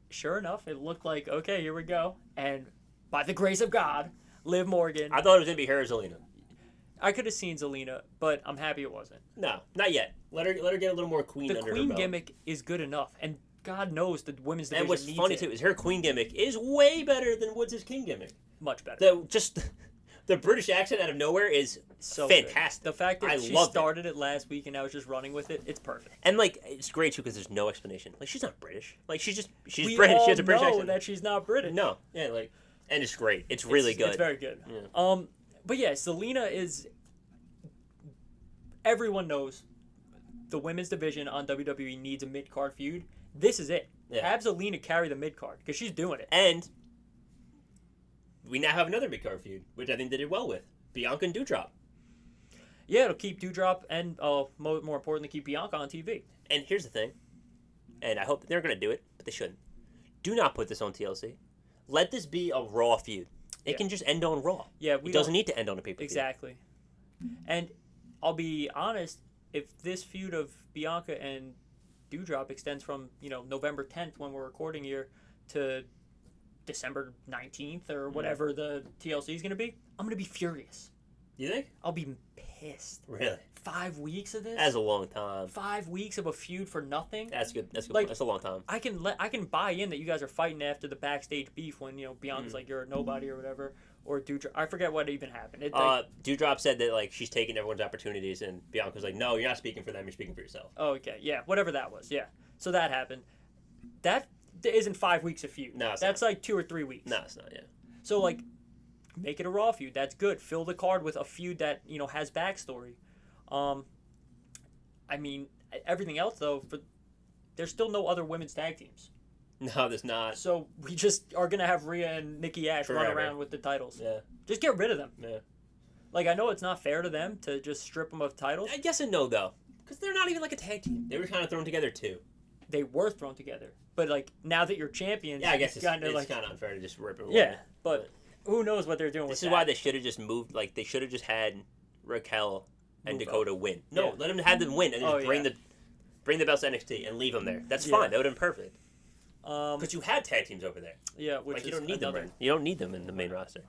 sure enough, it looked like okay, here we go. And by the grace of God, Liv Morgan. I thought it was gonna be her or Zelina. I could have seen Zelina, but I'm happy it wasn't. No, not yet. Let her get a little more queen under her belt. The queen gimmick is good enough, and God knows the women's division And what's needs funny it. too is her queen gimmick is way better than Woods' king gimmick. Much better. The British accent out of nowhere is So fantastic. good. The fact that I she loved started it last week and now is just running with it, it's perfect. And like it's great too because there's no explanation. Like she's not British. Like she's We British. all She has a British know accent. that she's not British. No, yeah, like, and it's great. It's really good. It's very good. Yeah. But yeah, Zelina is. Everyone knows, the women's division on WWE needs a mid card feud. This is it. Yeah. Have Zelina carry the mid card because she's doing it. And we now have another mid-card feud, which I think they did well with Bianca and Doudrop. Yeah, it'll keep Doudrop and more importantly, keep Bianca on TV. And here's the thing, and I hope that they're going to do it, but they shouldn't. Do not put this on TLC. Let this be a Raw feud. It can just end on Raw. Yeah, it doesn't need to end on a pay-per-view. Exactly. And I'll be honest, if this feud of Bianca and Doudrop extends from, November 10th when we're recording here to December 19th or whatever the TLC is going to be, I'm going to be furious. You think? I'll be pissed. Really? 5 weeks of this? That's a long time. 5 weeks of a feud for nothing? That's good. That's good. Like, that's a long time. I can buy in that you guys are fighting after the backstage beef when, Bianca's like, you're a nobody or whatever. Or Doudrop. I forget what even happened. Doudrop said that like she's taking everyone's opportunities, and Bianca's like, no, you're not speaking for them. You're speaking for yourself. Oh, okay. Yeah, whatever that was. Yeah. So that happened. That isn't 5 weeks of feud. No, that's like 2 or 3 weeks. No, it's not. Yeah. So like, make it a Raw feud. That's good. Fill the card with a feud that has backstory. I mean, everything else though, there's still no other women's tag teams. No, there's not. So we just are gonna have Rhea and Nikki Ash run around with the titles. Yeah. Just get rid of them. Yeah. Like, I know it's not fair to them to just strip them of titles. Yes and no though, because they're not even like a tag team. They were kind of thrown together too. They were thrown together, but like now that you're champions, yeah, I guess it's kind of unfair to just rip it away. Yeah, but who knows what they're doing with that. This is why they should have just moved. Like they should have just had Raquel and Dakota win. No, let them have them win and just bring the belts to NXT and leave them there. That's fine. That would have been perfect. Because you have tag teams over there. Yeah, which you don't need them. You don't need them in the main roster.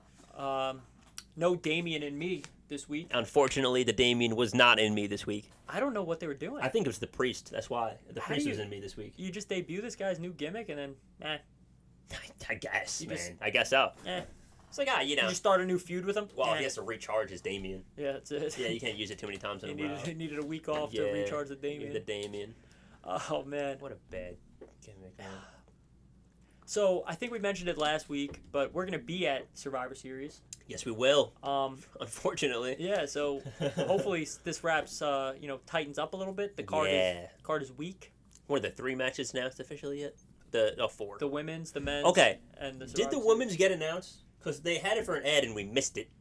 No Damien and me this week. Unfortunately, the Damien was not in me this week. I don't know what they were doing. I think it was the Priest. That's why the Priest was in me this week. You just debut this guy's new gimmick and then, I guess, I guess so. It's like, you You start a new feud with him? Well, he has to recharge his Damien. Yeah, that's it. Yeah, you can't use it too many times in a row. He needed a week off to recharge the Damien. The Damien. Oh, man. What a bad gimmick, man. So, I think we mentioned it last week, but we're going to be at Survivor Series. Yes, we will. Unfortunately. Yeah, so hopefully this wraps, tightens up a little bit. The card is weak. What are the 3 matches announced officially yet? 4. The women's, the men's, and the Survivor Did the women's get announced? Because they had it for an ad and we missed it.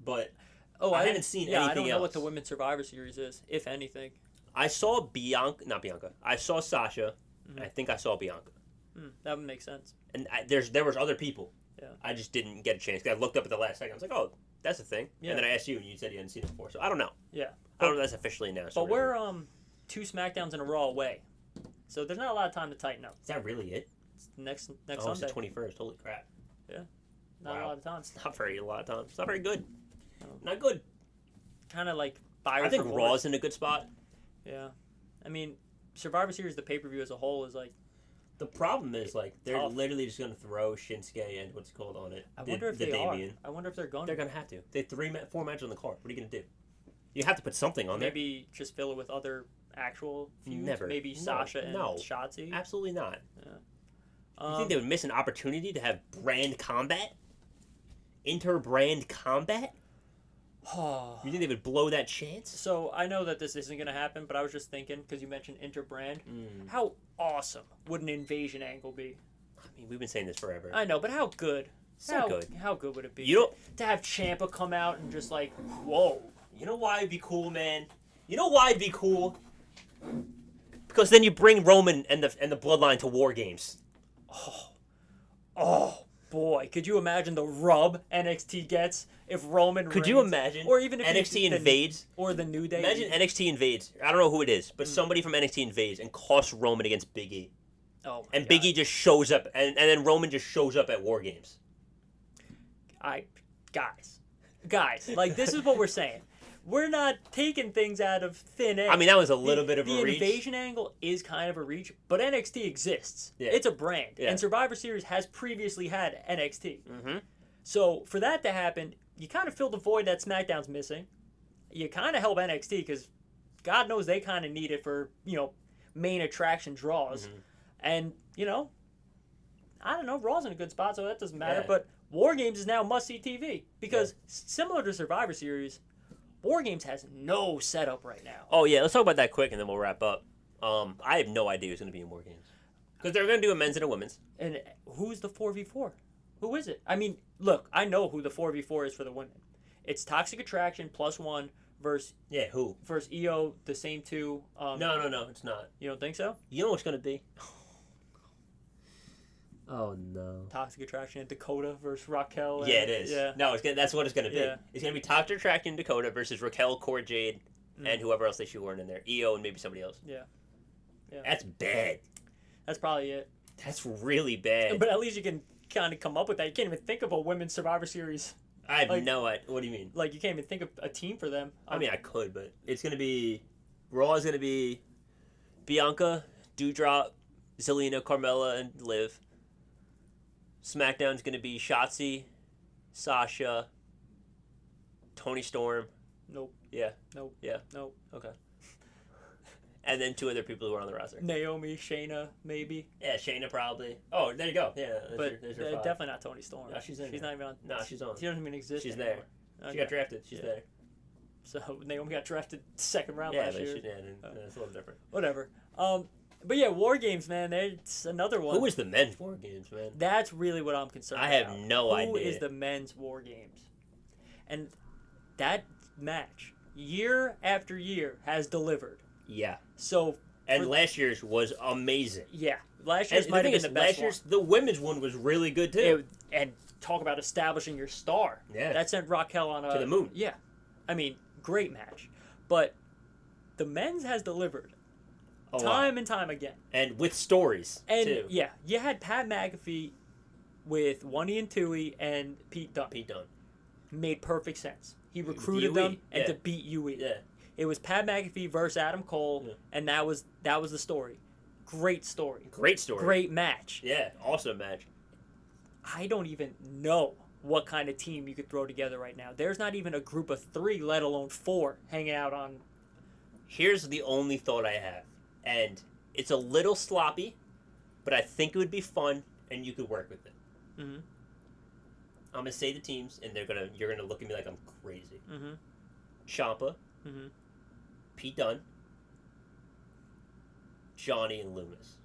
But I haven't seen anything else. I don't know what the women's Survivor Series is, if anything. I saw not Bianca. I saw Sasha. Mm-hmm. I think I saw Bianca. That would make sense. And there was other people. Yeah. I just didn't get a chance. I looked up at the last second. I was like, oh, that's a thing. Yeah. And then I asked you, and you said you hadn't seen it before. So I don't know. Yeah. I don't know if that's officially announced. But we're 2 Smackdowns in a Raw away. So there's not a lot of time to tighten up. Is that really it? It's next Sunday. It's the 21st. Holy crap. Yeah. Not a lot of time. It's not a lot of time. It's not very good. No. Not good. Kind of like I think Raw's in a good spot. Yeah. I mean, Survivor Series, the pay-per-view as a whole is like... The problem is, like, they're literally just going to throw Shinsuke and what's it called on it. I wonder if they Damien. Are. I wonder if they're going to. They're going to have to. They have 4 matches on the card. What are you going to do? You have to put something on there. Maybe just fill it with other actual feuds? Never. Maybe Sasha and Shotzi? Absolutely not. Yeah. You think they would miss an opportunity to have brand combat? Inter-brand combat? You think they would blow that chance? So, I know that this isn't going to happen, but I was just thinking, because you mentioned inter-brand, how awesome would an invasion angle be? I mean, we've been saying this forever. I know, but how good? Good. How good would it be? To have Ciampa come out and just like, whoa. You know why it'd be cool, man? You know why it'd be cool? Because then you bring Roman and the Bloodline to War Games. Oh, boy. Could you imagine the rub NXT gets if Roman Could you imagine? Or even if NXT invades? Or the New Day? Imagine NXT invades. I don't know who it is, but somebody from NXT invades and costs Roman against Big E. Oh, and Big E just shows up, and then Roman just shows up at War Games. Guys, like, this is what we're saying. we're not taking things out of thin air. I mean, that was a little bit of a reach. The invasion angle is kind of a reach, but NXT exists. Yeah. It's a brand, Yeah. and Survivor Series has previously had NXT. Mm-hmm. So for that to happen, you kind of fill the void that SmackDown's missing. You kind of help NXT because God knows they kind of need it for main attraction draws, and I don't know, Raw's in a good spot, so that doesn't matter. Yeah. But War Games is now must-see TV because similar to Survivor Series, War Games has no setup right now. Oh yeah, let's talk about that quick, and then we'll wrap up. I have no idea who's going to be in War Games because they're going to do a men's and a women's. And who's the 4v4? Who is it? I mean, look, I know who the 4v4 is for the women. It's Toxic Attraction +1 versus Who? versus EO, the same two. No, it's not. You don't think so? You know what's going to be? Oh no. Toxic Attraction and Dakota versus Raquel. Yeah, it is. Yeah. No, that's what it's going to be. Yeah. It's going to be Toxic Attraction Dakota versus Raquel, Cora Jade, and whoever else they shoehorn in there. EO and maybe somebody else. Yeah. That's bad. That's probably it. That's really bad. But at least you can kind of come up with that. You can't even think of a women's Survivor Series. I have no idea. What do you mean? Like, you can't even think of a team for them. I mean, I could, but it's going to be... Raw is going to be Bianca, Doudrop, Zelina, Carmella, and Liv. SmackDown's going to be Shotzi, Sasha, Toni Storm. Nope. Yeah. Nope. Yeah. Nope. Okay. And then 2 other people who are on the roster. Naomi, Shayna, maybe. Yeah, Shayna probably. Oh, there you go. Yeah, But there's your 5. definitely not Toni Storm. No, she's in She's there. not even on. No, she's on. She doesn't even exist She's anymore. there. Okay. She got drafted. She's there. So Naomi got drafted second round Yeah, last but year. it's a little different. Whatever. But yeah, War Games, man. It's another one. Who is the men's War Games, man? That's really what I'm concerned I about. have no idea. Who is the men's War Games? And that match, year after year, has delivered. Yeah. So. And last year's was amazing. Yeah. Last year's might have been the best last year's, the women's one was really good, too. And talk about establishing your star. Yeah. That sent Raquel on to the moon. Yeah. I mean, great match. But the men's has delivered. Time and time again. And with stories, and too. Yeah, you had Pat McAfee with One and Tui and Pete Dunne. Made perfect sense. He recruited them and to beat UE. Yeah. It was Pat McAfee versus Adam Cole, and that was the story. Great story. Great match. Yeah, awesome match. I don't even know what kind of team you could throw together right now. There's not even a group of 3, let alone 4, hanging out on. Here's the only thought I have, and it's a little sloppy, but I think it would be fun, and you could work with it. Mm-hmm. I'm gonna say the teams, and you're gonna look at me like I'm crazy. Mm-hmm. Ciampa, Pete Dunne, Johnny, and Loomis.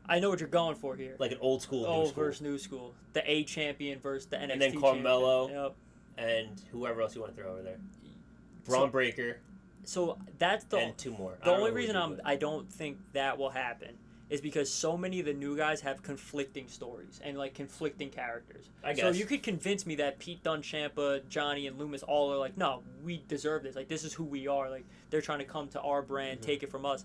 I know what you're going for here. Like an old school, new school. Versus new school. The A champion versus the NXT and then Carmelo, champion. and whoever else you want to throw over there. Braun Breaker. So that's and 2 more. The only reason I don't think that will happen is because so many of the new guys have conflicting stories and like conflicting characters. I guess. So you could convince me that Pete Dunne, Ciampa, Johnny, and Loomis all are like, no, we deserve this. Like, this is who we are. Like, they're trying to come to our brand, take it from us.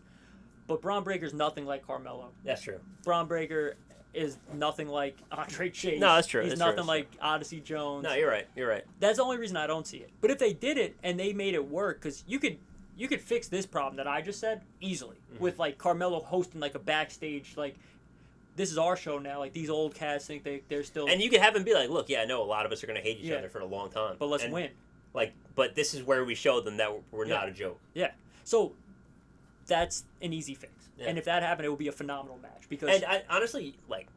But Braun Breaker's nothing like Carmelo. That's true. Braun Breaker is nothing like Andre Chase. No, that's true. He's nothing like Odyssey Jones. No, you're right. That's the only reason I don't see it. But if they did it and they made it work, because you could fix this problem that I just said easily with like Carmelo hosting like a backstage like. This is our show now. Like, these old cats think they're still. And you can have them be like, look, I know a lot of us are going to hate each other for a long time. But let's win. Like, but this is where we show them that we're not a joke. Yeah. So, that's an easy fix. Yeah. And if that happened, it would be a phenomenal match. Because. And I honestly, like,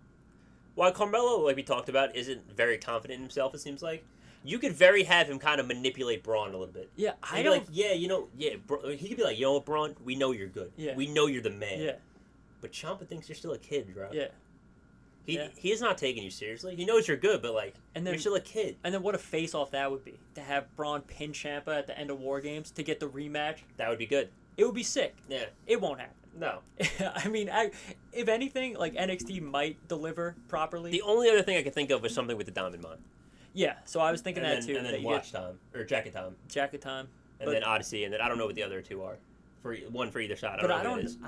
while Carmelo, like we talked about, isn't very confident in himself, it seems like, you could have him kind of manipulate Braun a little bit. Yeah, I don't. Like, he could be like, you know what, Braun, we know you're good. Yeah. We know you're the man. Yeah. But Ciampa thinks you're still a kid, bro. Yeah. He is not taking you seriously. He knows you're good, but like, you're still a kid. And then what a face-off that would be. To have Braun pin Ciampa at the end of War Games to get the rematch. That would be good. It would be sick. Yeah. It won't happen. No. I mean, if anything, like, NXT might deliver properly. The only other thing I could think of was something with the Diamond Mine. Yeah, so I was thinking that too. And then Watch Time. Or Jacket Time. Jacket Time. And then Odyssey, and then I don't know what the other 2 are. One for either side. I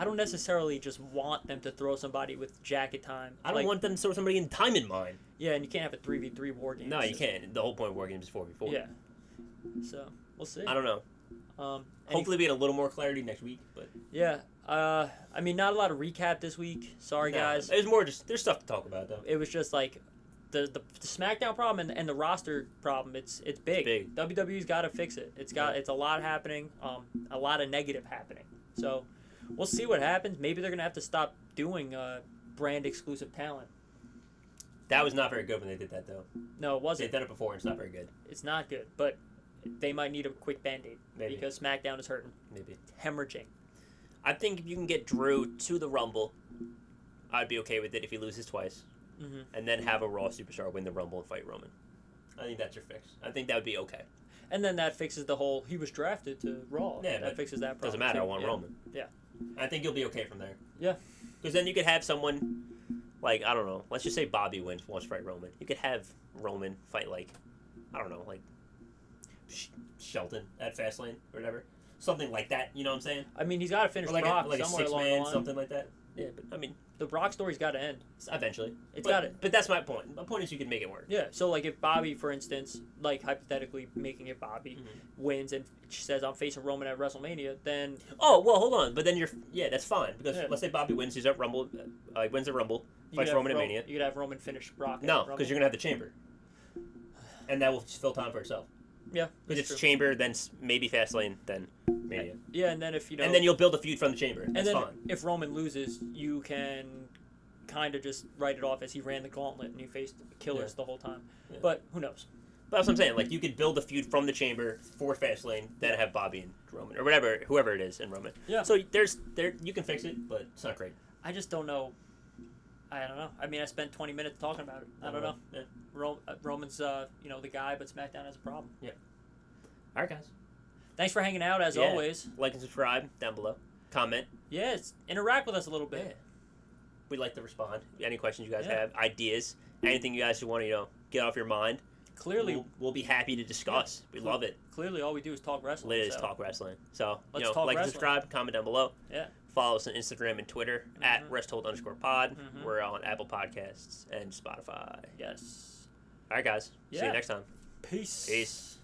don't necessarily just want them to throw somebody with Jacket Time. I don't want them to throw somebody in Diamond Mine. Yeah, and you can't have a 3v3 War Game. No, you can't. The whole point of War Games is 4v4. Yeah. So, we'll see. I don't know. Hopefully we get a little more clarity next week. But yeah, I mean, not a lot of recap this week. Sorry, guys. There's more. There's stuff to talk about though. It was just like the SmackDown problem and the roster problem. It's big. WWE's got to fix it. It's a lot happening. A lot of negative happening. So we'll see what happens. Maybe they're gonna have to stop doing brand exclusive talent. That was not very good when they did that though. No, it wasn't. They've done it before. And it's not very good. It's not good, but they might need a quick band-aid. Maybe. Because SmackDown is hurting. Maybe. Hemorrhaging. I think if you can get Drew to the Rumble, I'd be okay with it if he loses twice. Mm-hmm. And then have a Raw superstar win the Rumble and fight Roman. I think that's your fix. I think that would be okay. And then that fixes the whole, he was drafted to Raw. Yeah, that fixes that problem. Doesn't matter. Too. I want Roman. Yeah. I think you'll be okay from there. Yeah. Because then you could have someone, like, I don't know, let's just say Bobby wants to fight Roman. You could have Roman fight, like, I don't know, like Shelton at Fastlane or whatever. Something like that, you know what I'm saying? I mean, he's got to finish like Brock a somewhere along the six-man, line. something like that. Yeah, but, I mean... The Brock story's got to end. Eventually. It's got it. But that's my point. My point is you can make it work. Yeah, so, like, if Bobby, for instance, like, hypothetically making it Bobby, wins and she says, I'm facing Roman at WrestleMania, then... Oh, well, hold on. But then that's fine. Because let's say Bobby wins, he's at Rumble, wins the Rumble, fights Roman at Mania. You could have Roman finish Brock. No, because you're going to have the Chamber. And that will fill time for itself. Yeah. Because it's true. Chamber, then maybe Fastlane, then Mania. Yeah, and then if, And then you'll build a feud from the Chamber. That's and then fine. If Roman loses, you can kind of just write it off as he ran the gauntlet and he faced killers the whole time. Yeah. But who knows? But that's what I'm saying. Like, you could build a feud from the Chamber for Fastlane, then have Bobby and Roman, or whoever it is, and Roman. Yeah. So you can fix it, but it's not great. I just don't know. I don't know. I mean, I spent 20 minutes talking about it. I don't know. Yeah. Roman's, the guy, but SmackDown has a problem. Yeah. All right, guys. Thanks for hanging out, as always. Like and subscribe down below. Comment. Yes. Interact with us a little bit. Yeah. We'd like to respond. Any questions you guys have, ideas, anything you guys want to, get off your mind. Clearly. We'll be happy to discuss. We love it. Clearly, all we do is talk wrestling. It is talk wrestling. So, Let's talk like and wrestling. subscribe, comment down below. Yeah. Follow us on Instagram and Twitter at resthold_pod. We're on Apple Podcasts and Spotify. Yes. All right, guys. See you next time. Peace. Peace.